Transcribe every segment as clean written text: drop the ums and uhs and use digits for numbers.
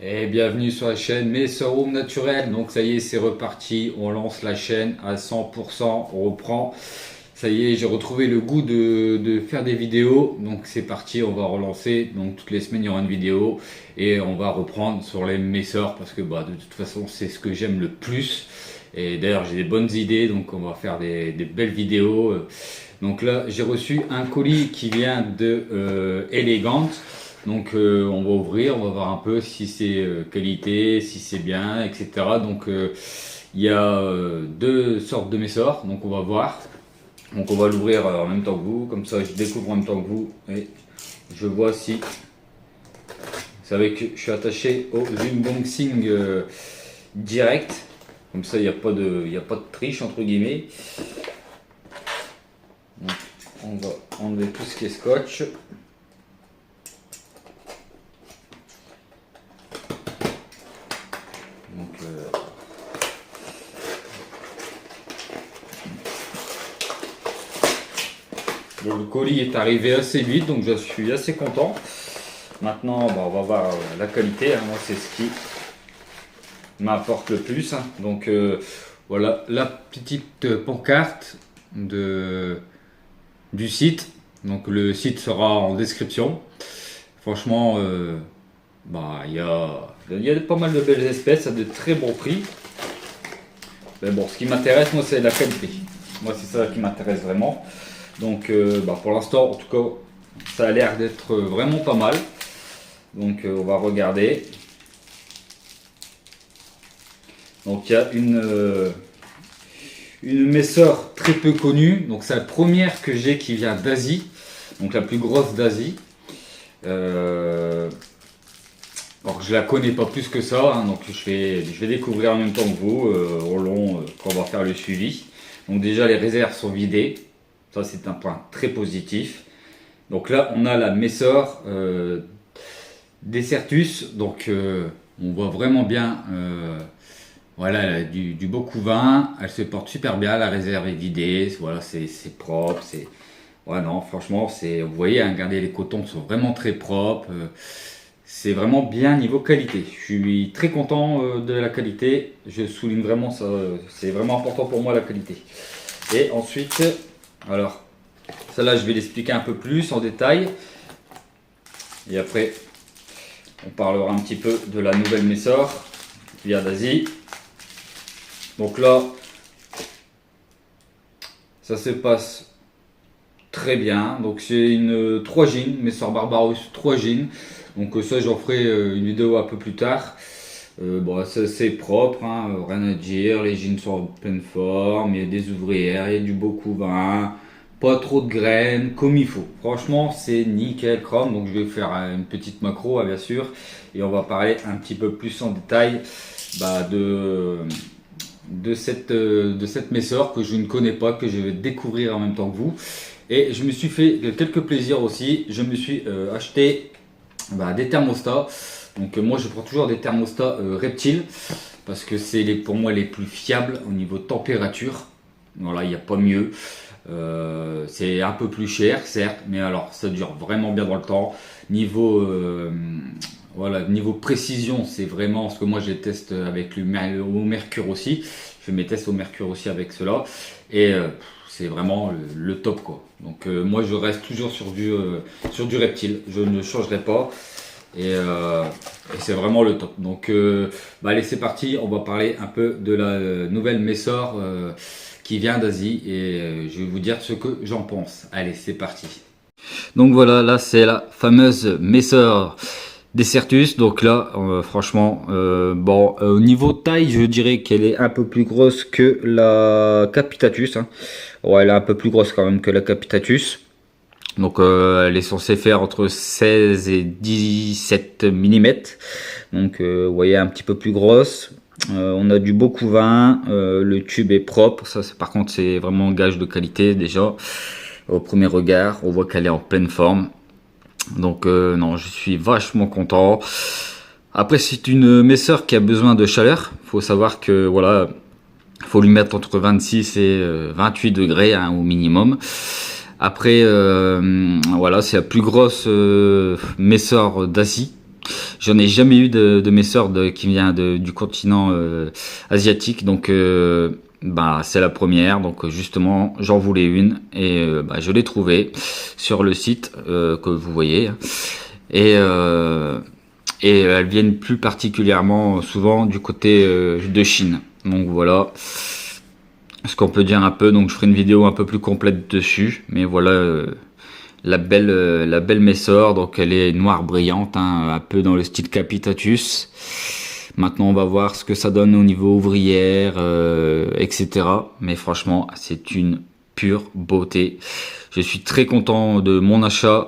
Et bienvenue sur la chaîne Messeroom Naturel. Donc ça y est, c'est reparti, on lance la chaîne à 100%, on reprend. Ça y est, j'ai retrouvé le goût de faire des vidéos. Donc c'est parti, on va relancer. Donc toutes les semaines, il y aura une vidéo. Et on va reprendre sur les messeurs parce que de toute façon, c'est ce que j'aime le plus. Et d'ailleurs, j'ai des bonnes idées, donc on va faire des belles vidéos. Donc là, j'ai reçu un colis qui vient de Elegant. Donc on va ouvrir, on va voir un peu si c'est qualité, si c'est bien, etc. Donc il y a deux sortes de messors, donc on va voir. Donc on va l'ouvrir en même temps que vous, comme ça je découvre en même temps que vous et je vois si. Vous savez que je suis attaché au unboxing direct, comme ça il n'y a pas de triche entre guillemets. Donc, on va enlever tout ce qui est scotch. Le colis est arrivé assez vite, donc je suis assez content. Maintenant, on va voir la qualité. Moi, c'est ce qui m'apporte le plus. Donc, voilà la petite pancarte du site. Donc, le site sera en description. Franchement, il y a pas mal de belles espèces à de très bons prix. Mais bon, ce qui m'intéresse, moi, c'est la qualité. Moi, c'est ça qui m'intéresse vraiment. Donc pour l'instant, en tout cas, ça a l'air d'être vraiment pas mal. Donc on va regarder. Donc il y a une messeur très peu connue. Donc c'est la première que j'ai qui vient d'Asie. Donc la plus grosse d'Asie. Alors je la connais pas plus que ça. Donc je vais découvrir en même temps que vous au long quand on va faire le suivi. Donc déjà les réserves sont vidées. Ça, c'est un point très positif. Donc là, on a la Messor Desertus. Donc, on voit vraiment bien. Voilà, elle a du beau couvain. Elle se porte super bien. La réserve est vidée. Voilà, c'est propre. Ouais, non, franchement, vous voyez, regardez, les cotons sont vraiment très propres. C'est vraiment bien niveau qualité. Je suis très content de la qualité. Je souligne vraiment ça. C'est vraiment important pour moi, la qualité. Et ensuite... Alors, celle-là, je vais l'expliquer un peu plus en détail. Et après, on parlera un petit peu de la nouvelle Messor qui vient d'Asie. Donc là, ça se passe très bien. Donc c'est une 3 jeans, Messor Barbaros 3 jeans. Donc ça, j'en ferai une vidéo un peu plus tard. C'est propre, rien à dire, les jeans sont en pleine forme, il y a des ouvrières, il y a du beau couvain, pas trop de graines, comme il faut. Franchement, c'est nickel chrome, donc je vais faire une petite macro, bien sûr, et on va parler un petit peu plus en détail de cette Messor que je ne connais pas, que je vais découvrir en même temps que vous. Et je me suis fait quelques plaisirs aussi, je me suis acheté des thermostats. Donc moi je prends toujours des thermostats Reptile parce que c'est pour moi les plus fiables au niveau température. Voilà, il n'y a pas mieux. C'est un peu plus cher certes, mais alors ça dure vraiment bien dans le temps. Niveau précision, c'est vraiment ce que moi je les teste avec au mercure aussi. Je fais mes tests au mercure aussi avec cela et c'est vraiment le top quoi. Donc moi je reste toujours sur du Reptile, je ne changerai pas. Et c'est vraiment le top. Donc allez, c'est parti, on va parler un peu de la nouvelle Messor qui vient d'Asie et je vais vous dire ce que j'en pense. Allez, c'est parti. Donc voilà, là c'est la fameuse Messor Desertus. Donc là franchement au niveau taille, je dirais qu'elle est un peu plus grosse que la Capitatus, Ouais, elle est un peu plus grosse quand même que la Capitatus. Donc elle est censée faire entre 16 et 17 mm. Donc vous voyez, un petit peu plus grosse. On a du beau couvain, le tube est propre. Ça, par contre, c'est vraiment un gage de qualité déjà. Au premier regard, on voit qu'elle est en pleine forme. Donc non, je suis vachement content. Après, c'est une Messor qui a besoin de chaleur. Il faut savoir que voilà, faut lui mettre entre 26 et 28 degrés au minimum. Après, voilà, c'est la plus grosse Messor d'Asie. J'en ai jamais eu de mes sœurs qui vient du continent asiatique, donc bah c'est la première. Donc justement, j'en voulais une et bah, je l'ai trouvée sur le site que vous voyez. Et elles viennent plus particulièrement souvent du côté de Chine. Donc voilà ce qu'on peut dire un peu. Donc je ferai une vidéo un peu plus complète dessus, mais voilà la belle Messor. Donc elle est noire brillante, hein, un peu dans le style Capitatus. Maintenant on va voir ce que ça donne au niveau ouvrière, etc. Mais franchement c'est une pure beauté. Je suis très content de mon achat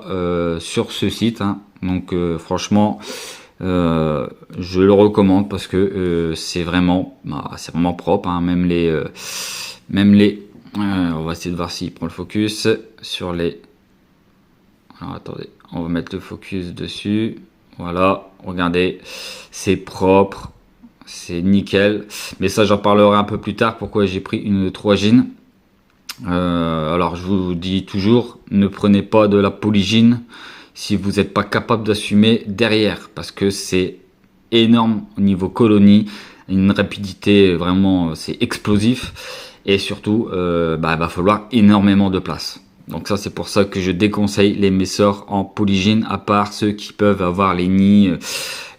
sur ce site, hein. Donc franchement je le recommande parce que c'est vraiment propre, hein. Même les on va essayer de voir s'il prend le focus sur les. Alors attendez, on va mettre le focus dessus. Voilà, regardez, c'est propre, c'est nickel. Mais ça j'en parlerai un peu plus tard, pourquoi j'ai pris une 3 jeans. Alors je vous dis toujours, ne prenez pas de la polygine si vous n'êtes pas capable d'assumer derrière, parce que c'est énorme au niveau colonie, une rapidité vraiment, c'est explosif, et surtout va falloir énormément de place. Donc ça c'est pour ça que je déconseille les Messor en polygine, à part ceux qui peuvent avoir les nids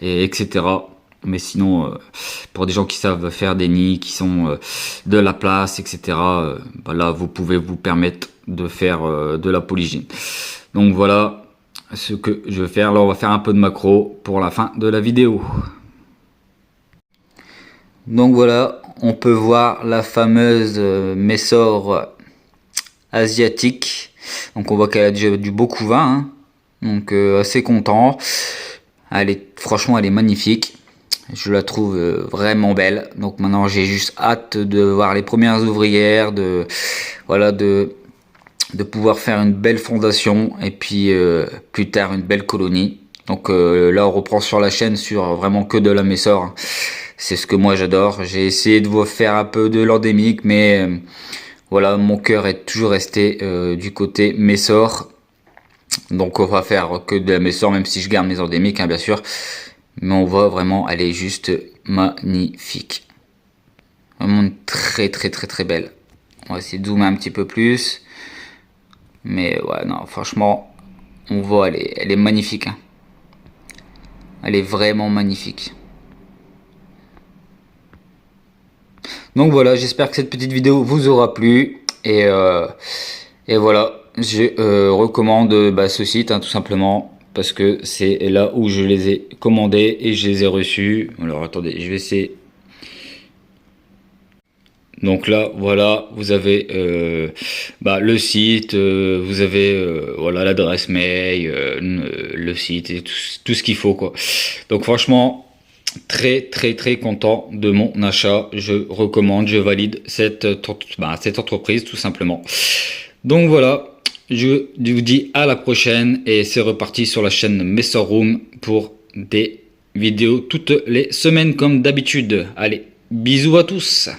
etc. Mais sinon pour des gens qui savent faire des nids, qui sont de la place, etc. Là vous pouvez vous permettre de faire de la polygine. Donc voilà ce que je vais faire. Là on va faire un peu de macro pour la fin de la vidéo. Donc voilà, on peut voir la fameuse Messor asiatique. Donc on voit qu'elle a déjà du beau couvain, hein. Donc assez content. Franchement elle est magnifique. Je la trouve vraiment belle. Donc maintenant j'ai juste hâte de voir les premières ouvrières, de pouvoir faire une belle fondation et puis plus tard une belle colonie. Donc là on reprend sur la chaîne sur vraiment que de la Messor, hein. C'est ce que moi j'adore. J'ai essayé de vous faire un peu de l'endémique, mais voilà, mon cœur est toujours resté du côté Messor. Donc on va faire que de la Messor, même si je garde mes endémiques, hein, bien sûr. Mais on voit vraiment, elle est juste magnifique. Vraiment très très très très belle. On va essayer de zoomer un petit peu plus. Mais ouais, non, franchement, on voit, elle est magnifique, hein. Elle est vraiment magnifique. Donc voilà, j'espère que cette petite vidéo vous aura plu. Et voilà, je recommande ce site, hein, tout simplement. Parce que c'est là où je les ai commandés et je les ai reçus. Alors attendez, je vais essayer. Donc là, voilà, vous avez le site, vous avez voilà l'adresse mail, le site et tout ce qu'il faut, quoi. Donc franchement, très très très content de mon achat. Je recommande, je valide cette entreprise tout simplement. Donc voilà, je vous dis à la prochaine et c'est reparti sur la chaîne Messor Room pour des vidéos toutes les semaines comme d'habitude. Allez, bisous à tous.